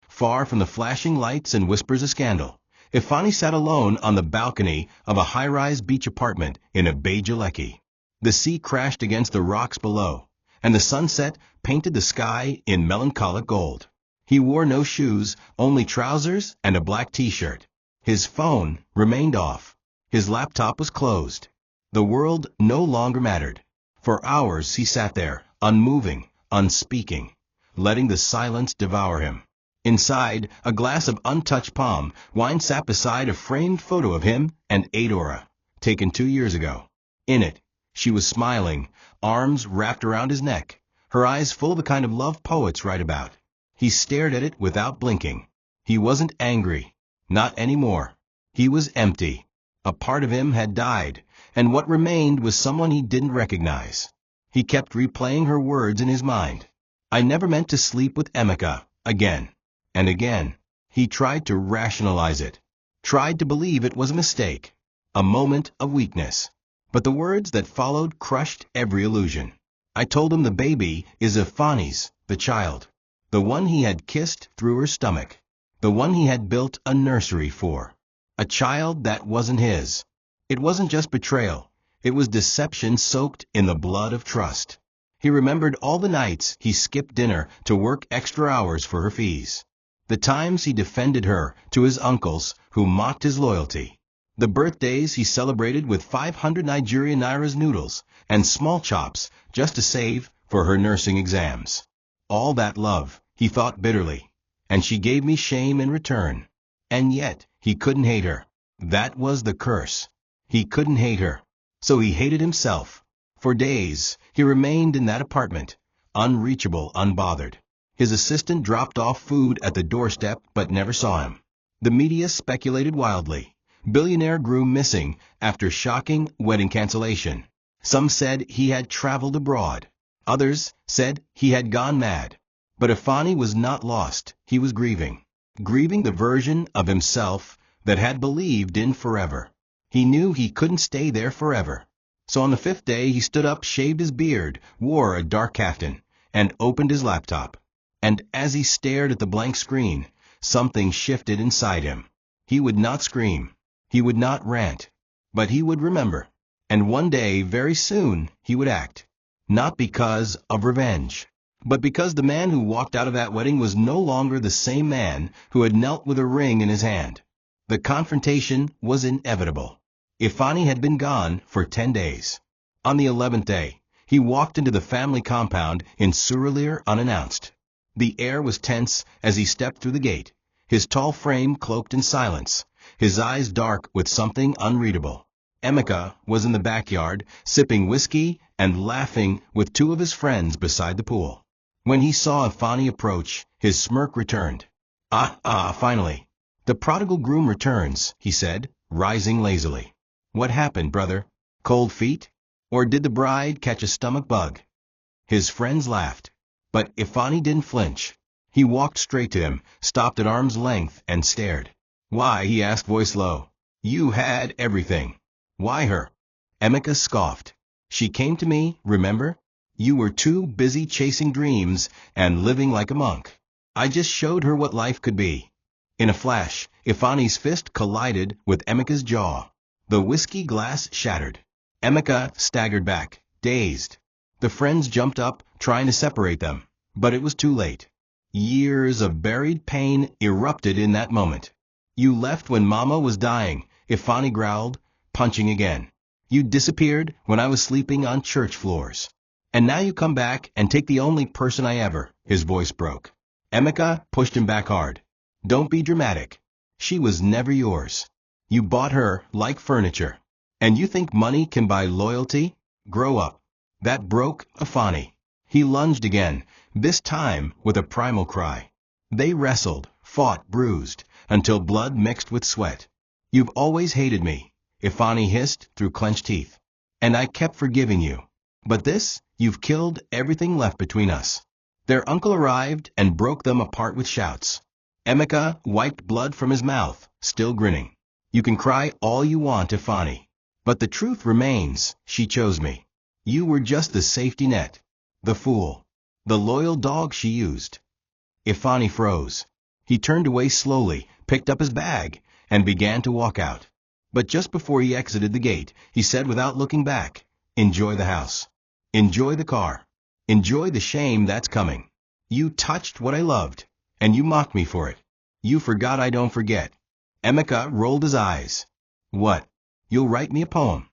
Far from the flashing lights and whispers of scandal, Ifani sat alone on the balcony of a high-rise beach apartment in Abejaleki. The sea crashed against the rocks below, and the sunset painted the sky in melancholic gold. He wore no shoes, only trousers and a black t-shirt. His phone remained off. His laptop was closed. The world no longer mattered. For hours he sat there, unmoving, unspeaking, letting the silence devour him. Inside, a glass of untouched palm wine sat beside a framed photo of him and Adora, taken 2 years ago. In it, she was smiling, arms wrapped around his neck, her eyes full of the kind of love poets write about. He stared at it without blinking. He wasn't angry. Not anymore. He was empty. A part of him had died, and what remained was someone he didn't recognize. He kept replaying her words in his mind. "I never meant to sleep with Emeka," again and again. He tried to rationalize it, tried to believe it was a mistake, a moment of weakness. But the words that followed crushed every illusion. "I told him the baby is Ifani's, the child, the one he had kissed through her stomach, the one he had built a nursery for. A child that wasn't his." It wasn't just betrayal. It was deception soaked in the blood of trust. He remembered all the nights he skipped dinner to work extra hours for her fees. The times he defended her to his uncles who mocked his loyalty. The birthdays he celebrated with 500 Nigerian Naira's noodles and small chops just to save for her nursing exams. All that love, he thought bitterly, and she gave me shame in return. And yet, he couldn't hate her. That was the curse. He couldn't hate her. So he hated himself. For days, he remained in that apartment, unreachable, unbothered. His assistant dropped off food at the doorstep but never saw him. The media speculated wildly. Billionaire grew missing after shocking wedding cancellation. Some said he had traveled abroad. Others said he had gone mad. But Ifani was not lost. He was grieving. Grieving the version of himself that had believed in forever. He knew he couldn't stay there forever. So on the 5th day he stood up, shaved his beard, wore a dark kaftan, and opened his laptop. And as he stared at the blank screen, something shifted inside him. He would not scream. He would not rant. But he would remember. And one day, very soon, he would act. Not because of revenge, but because the man who walked out of that wedding was no longer the same man who had knelt with a ring in his hand. The confrontation was inevitable. Ifani had been gone for 10 days. On the 11th day, he walked into the family compound in Surulere unannounced. The air was tense as he stepped through the gate, his tall frame cloaked in silence, his eyes dark with something unreadable. Emeka was in the backyard, sipping whiskey and laughing with two of his friends beside the pool. When he saw Ifani approach, his smirk returned. Finally. The prodigal groom returns, he said, rising lazily. What happened, brother? Cold feet? Or did the bride catch a stomach bug? His friends laughed. But Ifani didn't flinch. He walked straight to him, stopped at arm's length, and stared. Why, he asked, voice low. You had everything. Why her? Emeka scoffed. She came to me, remember? You were too busy chasing dreams and living like a monk. I just showed her what life could be. In a flash, Ifani's fist collided with Emeka's jaw. The whiskey glass shattered. Emeka staggered back, dazed. The friends jumped up, trying to separate them, but it was too late. Years of buried pain erupted in that moment. You left when Mama was dying, Ifani growled, punching again. You disappeared when I was sleeping on church floors. And now you come back and take the only person I ever, his voice broke. Emeka pushed him back hard. Don't be dramatic. She was never yours. You bought her like furniture. And you think money can buy loyalty? Grow up. That broke Ifani. He lunged again, this time with a primal cry. They wrestled, fought, bruised, until blood mixed with sweat. You've always hated me, Ifani hissed through clenched teeth. And I kept forgiving you. But this, you've killed everything left between us. Their uncle arrived and broke them apart with shouts. Emeka wiped blood from his mouth, still grinning. You can cry all you want, Ifani. But the truth remains, she chose me. You were just the safety net. The fool. The loyal dog she used. Ifani froze. He turned away slowly, picked up his bag, and began to walk out. But just before he exited the gate, he said without looking back, Enjoy the house. Enjoy the car. Enjoy the shame that's coming. You touched what I loved, and you mocked me for it. You forgot I don't forget. Emeka rolled his eyes. What? You'll write me a poem.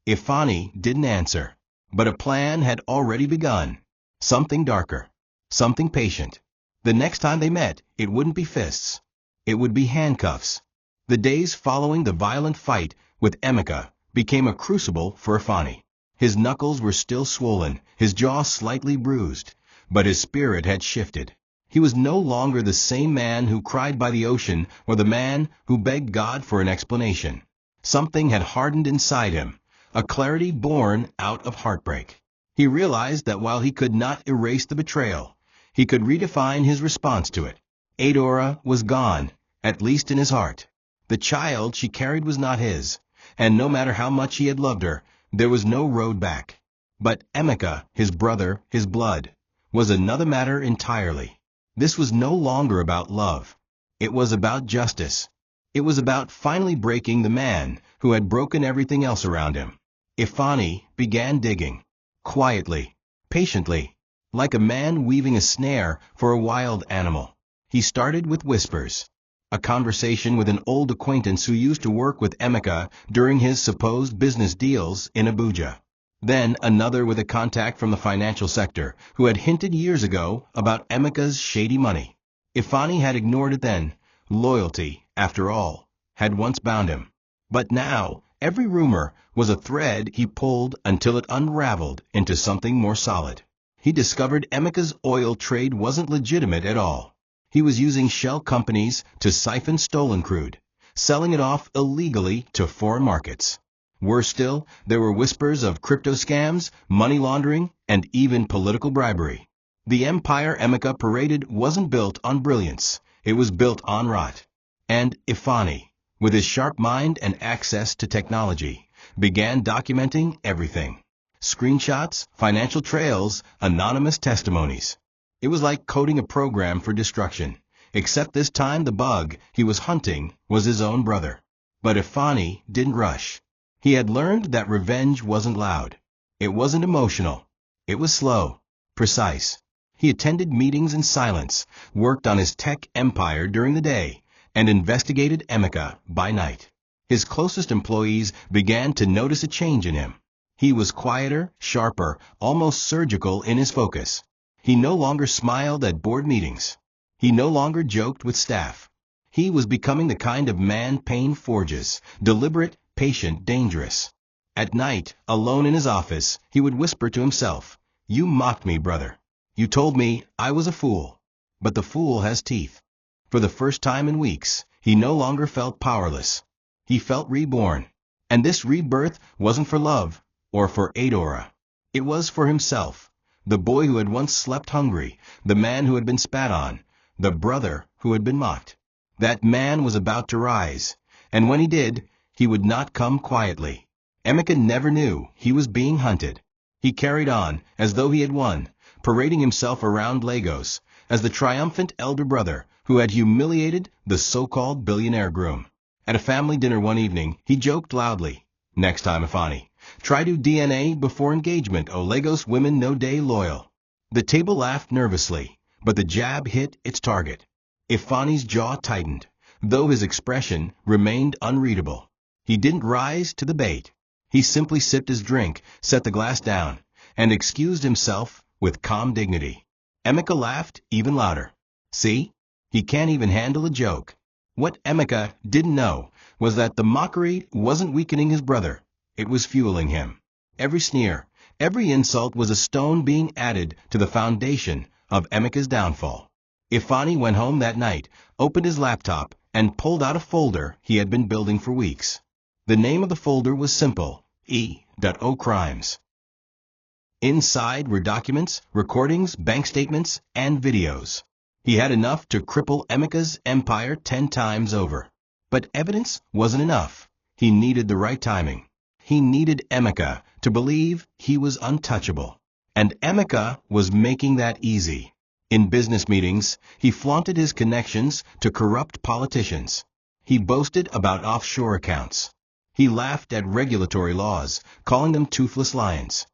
Ifani didn't answer, but a plan had already begun. Something darker. Something patient. The next time they met, it wouldn't be fists. It would be handcuffs. The days following the violent fight with Emeka became a crucible for Ifani. His knuckles were still swollen, his jaw slightly bruised, but his spirit had shifted. He was no longer the same man who cried by the ocean or the man who begged God for an explanation. Something had hardened inside him, a clarity born out of heartbreak. He realized that while he could not erase the betrayal, he could redefine his response to it. Adora was gone, at least in his heart. The child she carried was not his, and no matter how much he had loved her, there was no road back. But Emeka, his brother, his blood, was another matter entirely. This was no longer about love. It was about justice. It was about finally breaking the man who had broken everything else around him. Ifani began digging. Quietly, patiently, like a man weaving a snare for a wild animal. He started with whispers. A conversation with an old acquaintance who used to work with Emeka during his supposed business deals in Abuja. Then another with a contact from the financial sector who had hinted years ago about Emeka's shady money. Ifani had ignored it then. Loyalty, after all, had once bound him. But now, every rumor was a thread he pulled until it unraveled into something more solid. He discovered Emeka's oil trade wasn't legitimate at all. He was using shell companies to siphon stolen crude, selling it off illegally to foreign markets. Worse still, there were whispers of crypto scams, money laundering, and even political bribery. The empire Emeka paraded wasn't built on brilliance. It was built on rot. And Ifani, with his sharp mind and access to technology, began documenting everything. Screenshots, financial trails, anonymous testimonies. It was like coding a program for destruction, except this time the bug he was hunting was his own brother. But Ifani didn't rush. He had learned that revenge wasn't loud. It wasn't emotional. It was slow, precise. He attended meetings in silence, worked on his tech empire during the day, and investigated Emeka by night. His closest employees began to notice a change in him. He was quieter, sharper, almost surgical in his focus. He no longer smiled at board meetings. He no longer joked with staff. He was becoming the kind of man pain forges, deliberate, patient, dangerous. At night, alone in his office, he would whisper to himself, "You mocked me, brother. You told me I was a fool. But the fool has teeth." For the first time in weeks, he no longer felt powerless. He felt reborn. And this rebirth wasn't for love or for Adora. It was for himself, the boy who had once slept hungry, the man who had been spat on, the brother who had been mocked. That man was about to rise, and when he did, he would not come quietly. Emeka never knew he was being hunted. He carried on as though he had won, parading himself around Lagos as the triumphant elder brother who had humiliated the so-called billionaire groom. At a family dinner one evening, he joked loudly, "Next time, Ifani, try to DNA before engagement, O Lagos women no day loyal." The table laughed nervously, but the jab hit its target. Ifani's jaw tightened, though his expression remained unreadable. He didn't rise to the bait. He simply sipped his drink, set the glass down, and excused himself with calm dignity. Emeka laughed even louder. "See? He can't even handle a joke." What Emeka didn't know was that the mockery wasn't weakening his brother. It was fueling him. Every sneer, every insult was a stone being added to the foundation of Emeka's downfall. Ifani went home that night, opened his laptop, and pulled out a folder he had been building for weeks. The name of the folder was simple, E.O. Crimes. Inside were documents, recordings, bank statements, and videos. He had enough to cripple Emeka's empire 10 times over. But evidence wasn't enough. He needed the right timing. He needed Emeka to believe he was untouchable. And Emeka was making that easy. In business meetings, he flaunted his connections to corrupt politicians. He boasted about offshore accounts. He laughed at regulatory laws, calling them toothless lions.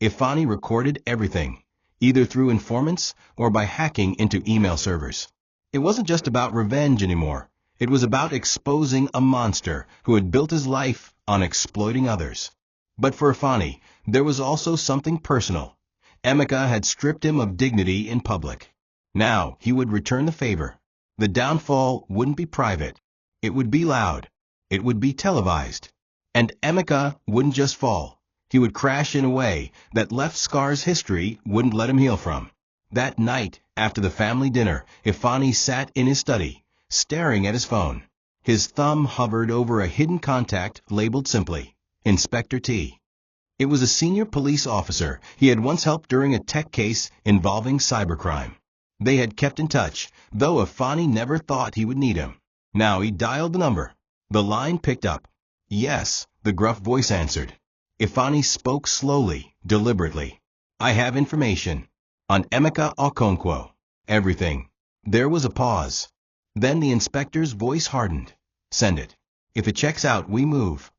Ifani recorded everything, either through informants or by hacking into email servers. It wasn't just about revenge anymore. It was about exposing a monster who had built his life on exploiting others. But for Ifani, there was also something personal. Emeka had stripped him of dignity in public. Now he would return the favor. The downfall wouldn't be private. It would be loud. It would be televised. And Emeka wouldn't just fall. He would crash in a way that left scars history wouldn't let him heal from. That night, after the family dinner, Ifani sat in his study, staring at his phone. His thumb hovered over a hidden contact labeled simply, Inspector T. It was a senior police officer he had once helped during a tech case involving cybercrime. They had kept in touch, though Ifani never thought he would need him. Now he dialed the number. The line picked up. "Yes," the gruff voice answered. Ifani spoke slowly, deliberately. "I have information. On Emeka Okonkwo. Everything." There was a pause. Then the inspector's voice hardened. "Send it. If it checks out, we move."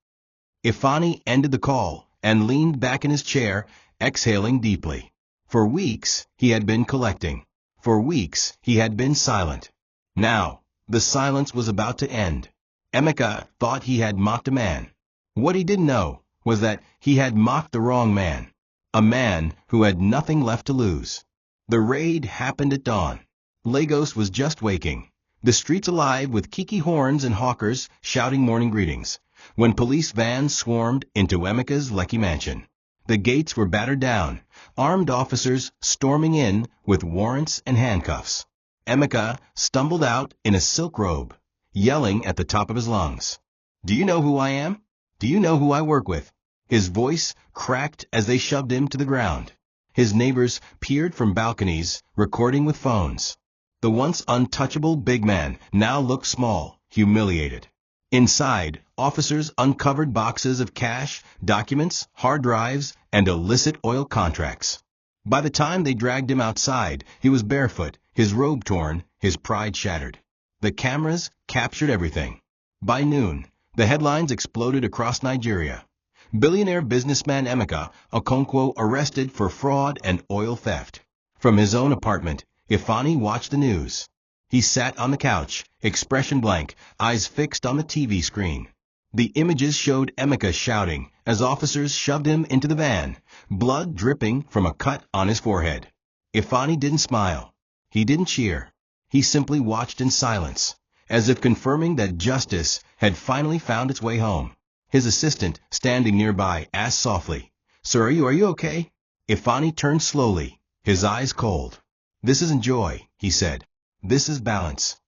Ifani ended the call and leaned back in his chair, exhaling deeply. For weeks, he had been collecting. For weeks, he had been silent. Now, the silence was about to end. Emeka thought he had mocked a man. What he didn't know was that he had mocked the wrong man. A man who had nothing left to lose. The raid happened at dawn. Lagos was just waking. The streets alive with kiki horns and hawkers shouting morning greetings, when police vans swarmed into Emeka's Lekki mansion. The gates were battered down, armed officers storming in with warrants and handcuffs. Emeka stumbled out in a silk robe, yelling at the top of his lungs, "Do you know who I am? Do you know who I work with?" His voice cracked as they shoved him to the ground. His neighbors peered from balconies, recording with phones. The once untouchable big man now looked small, humiliated. Inside, officers uncovered boxes of cash, documents, hard drives, and illicit oil contracts. By the time they dragged him outside, he was barefoot, his robe torn, his pride shattered. The cameras captured everything. By noon, the headlines exploded across Nigeria. Billionaire businessman Emeka Okonkwo arrested for fraud and oil theft. From his own apartment, Ifani watched the news. He sat on the couch, expression blank, eyes fixed on the TV screen. The images showed Emeka shouting as officers shoved him into the van, blood dripping from a cut on his forehead. Ifani didn't smile. He didn't cheer. He simply watched in silence, as if confirming that justice had finally found its way home. His assistant, standing nearby, asked softly, "Sir, are you okay?" Ifani turned slowly, his eyes cold. "This isn't joy," he said. "This is balance."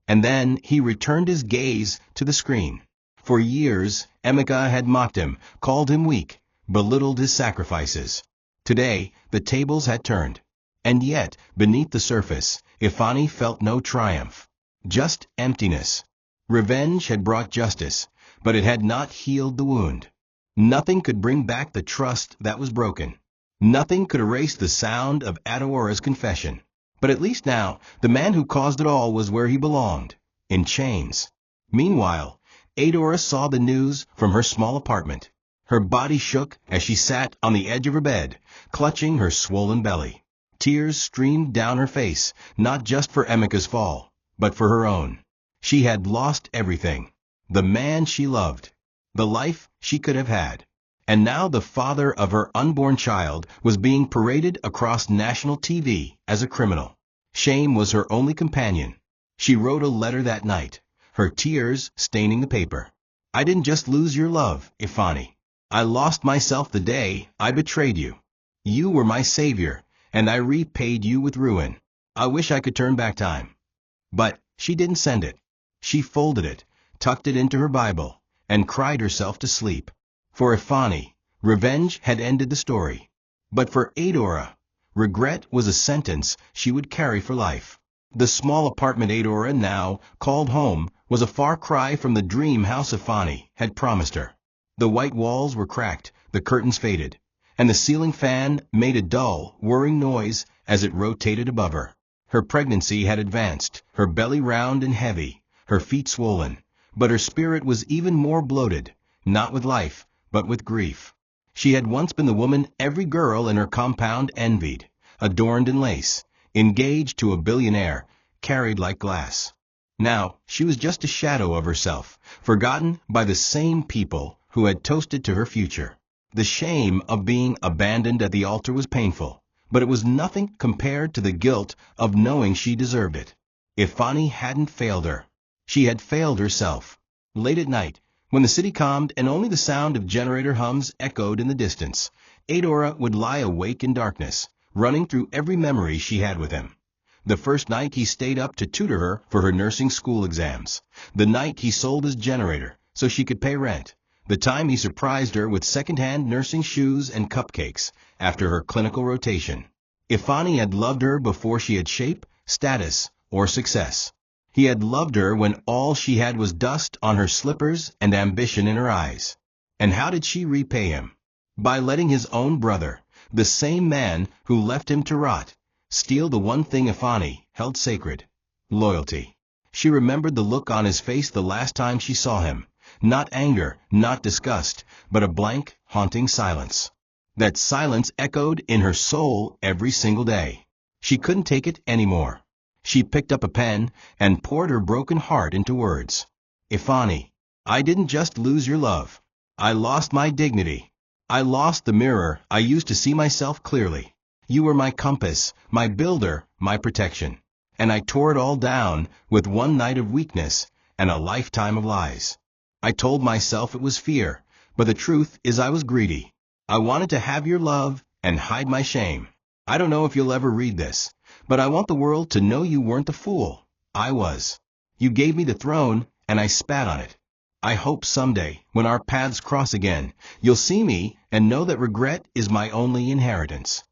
And then he returned his gaze to the screen. For years, Emeka had mocked him, called him weak, belittled his sacrifices. Today, the tables had turned. And yet, beneath the surface, Ifani felt no triumph. Just emptiness. Revenge had brought justice, but it had not healed the wound. Nothing could bring back the trust that was broken. Nothing could erase the sound of Adaora's confession. But at least now, the man who caused it all was where he belonged, in chains. Meanwhile, Adora saw the news from her small apartment. Her body shook as she sat on the edge of her bed, clutching her swollen belly. Tears streamed down her face, not just for Emeka's fall, but for her own. She had lost everything. The man she loved. The life she could have had. And now the father of her unborn child was being paraded across national TV as a criminal. Shame was her only companion. She wrote a letter that night, her tears staining the paper. "I didn't just lose your love, Ifani. I lost myself the day I betrayed you. You were my savior, and I repaid you with ruin. I wish I could turn back time." But she didn't send it. She folded it, tucked it into her Bible, and cried herself to sleep. For Ifani, revenge had ended the story. But for Adora, regret was a sentence she would carry for life. The small apartment Adora now called home was a far cry from the dream house Ifani had promised her. The white walls were cracked, the curtains faded, and the ceiling fan made a dull, whirring noise as it rotated above her. Her pregnancy had advanced, her belly round and heavy, her feet swollen, but her spirit was even more bloated, not with life, but with grief. She had once been the woman every girl in her compound envied, adorned in lace, engaged to a billionaire, carried like glass. Now she was just a shadow of herself, forgotten by the same people who had toasted to her future. The shame of being abandoned at the altar was painful, but it was nothing compared to the guilt of knowing she deserved it. Ifani hadn't failed her. She had failed herself. Late at night, when the city calmed and only the sound of generator hums echoed in the distance, Adora would lie awake in darkness, running through every memory she had with him. The first night he stayed up to tutor her for her nursing school exams. The night he sold his generator so she could pay rent. The time he surprised her with second-hand nursing shoes and cupcakes after her clinical rotation. Ifani had loved her before she had shape, status, or success. He had loved her when all she had was dust on her slippers and ambition in her eyes. And how did she repay him? By letting his own brother, the same man who left him to rot, steal the one thing Ifani held sacred: loyalty. She remembered the look on his face the last time she saw him. Not anger, not disgust, but a blank, haunting silence. That silence echoed in her soul every single day. She couldn't take it anymore. She picked up a pen and poured her broken heart into words. "Ifani, I didn't just lose your love. I lost my dignity. I lost the mirror I used to see myself clearly. You were my compass, my builder, my protection. And I tore it all down with one night of weakness and a lifetime of lies. I told myself it was fear, but the truth is I was greedy. I wanted to have your love and hide my shame. I don't know if you'll ever read this, but I want the world to know you weren't the fool. I was. You gave me the throne, and I spat on it. I hope someday, when our paths cross again, you'll see me and know that regret is my only inheritance."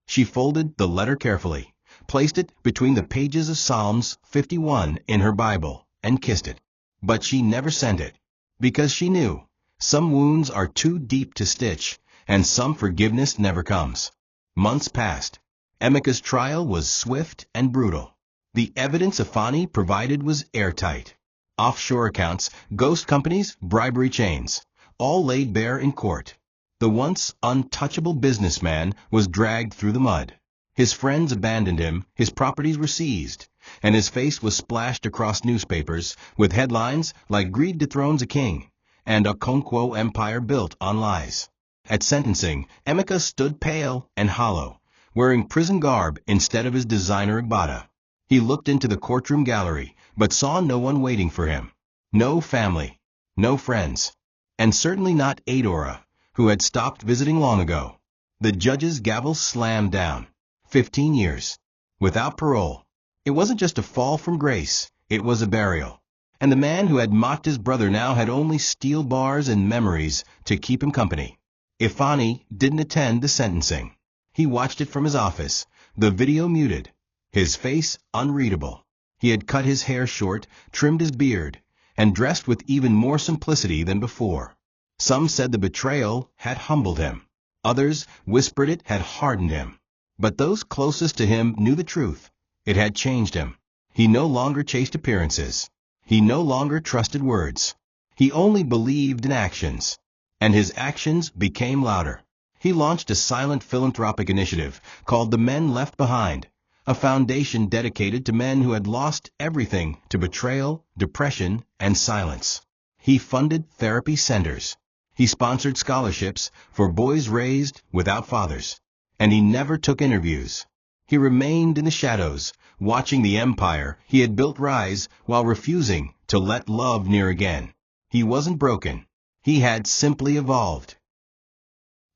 She folded the letter carefully, placed it between the pages of Psalms 51 in her Bible, and kissed it. But she never sent it, because she knew some wounds are too deep to stitch, and some forgiveness never comes. Months passed. Emeka's trial was swift and brutal. The evidence Ifani provided was airtight. Offshore accounts, ghost companies, bribery chains, all laid bare in court. The once untouchable businessman was dragged through the mud. His friends abandoned him, his properties were seized, and his face was splashed across newspapers with headlines like "Greed Dethrones a King," and a Conquo empire built on lies. At sentencing, Emeka stood pale and hollow, wearing prison garb instead of his designer Igbata. He looked into the courtroom gallery, but saw no one waiting for him. No family, no friends, and certainly not Adora, who had stopped visiting long ago. The judge's gavel slammed down. 15 years. Without parole. It wasn't just a fall from grace, it was a burial. And the man who had mocked his brother now had only steel bars and memories to keep him company. Ifani didn't attend the sentencing. He watched it from his office, the video muted, his face unreadable. He had cut his hair short, trimmed his beard, and dressed with even more simplicity than before. Some said the betrayal had humbled him. Others whispered it had hardened him. But those closest to him knew the truth. It had changed him. He no longer chased appearances. He no longer trusted words. He only believed in actions. And his actions became louder. He launched a silent philanthropic initiative called The Men Left Behind, a foundation dedicated to men who had lost everything to betrayal, depression, and silence. He funded therapy centers. He sponsored scholarships for boys raised without fathers. And he never took interviews. He remained in the shadows, watching the empire he had built rise while refusing to let love near again. He wasn't broken. He had simply evolved.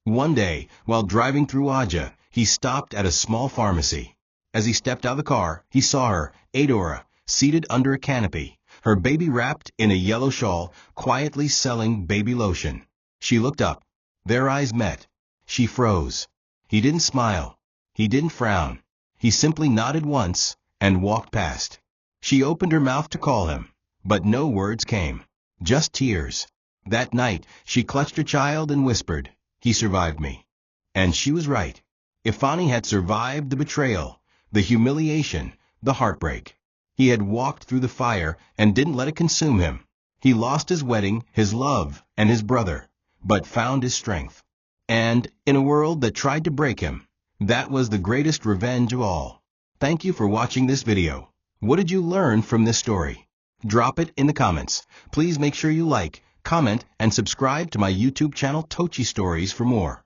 One day, while driving through Aja, he stopped at a small pharmacy. As he stepped out of the car, he saw her, Adora, seated under a canopy, her baby wrapped in a yellow shawl, quietly selling baby lotion. She looked up. Their eyes met. She froze. He didn't smile. He didn't frown. He simply nodded once and walked past. She opened her mouth to call him, but no words came. Just tears. That night, she clutched her child and whispered, "He survived me." And she was right. Ifani had survived the betrayal, the humiliation, the heartbreak. He had walked through the fire and didn't let it consume him. He lost his wedding, his love, and his brother, but found his strength. And, in a world that tried to break him, that was the greatest revenge of all. Thank you for watching this video. What did you learn from this story? Drop it in the comments. Please make sure you like, comment, and subscribe to my YouTube channel Tochi Stories for more.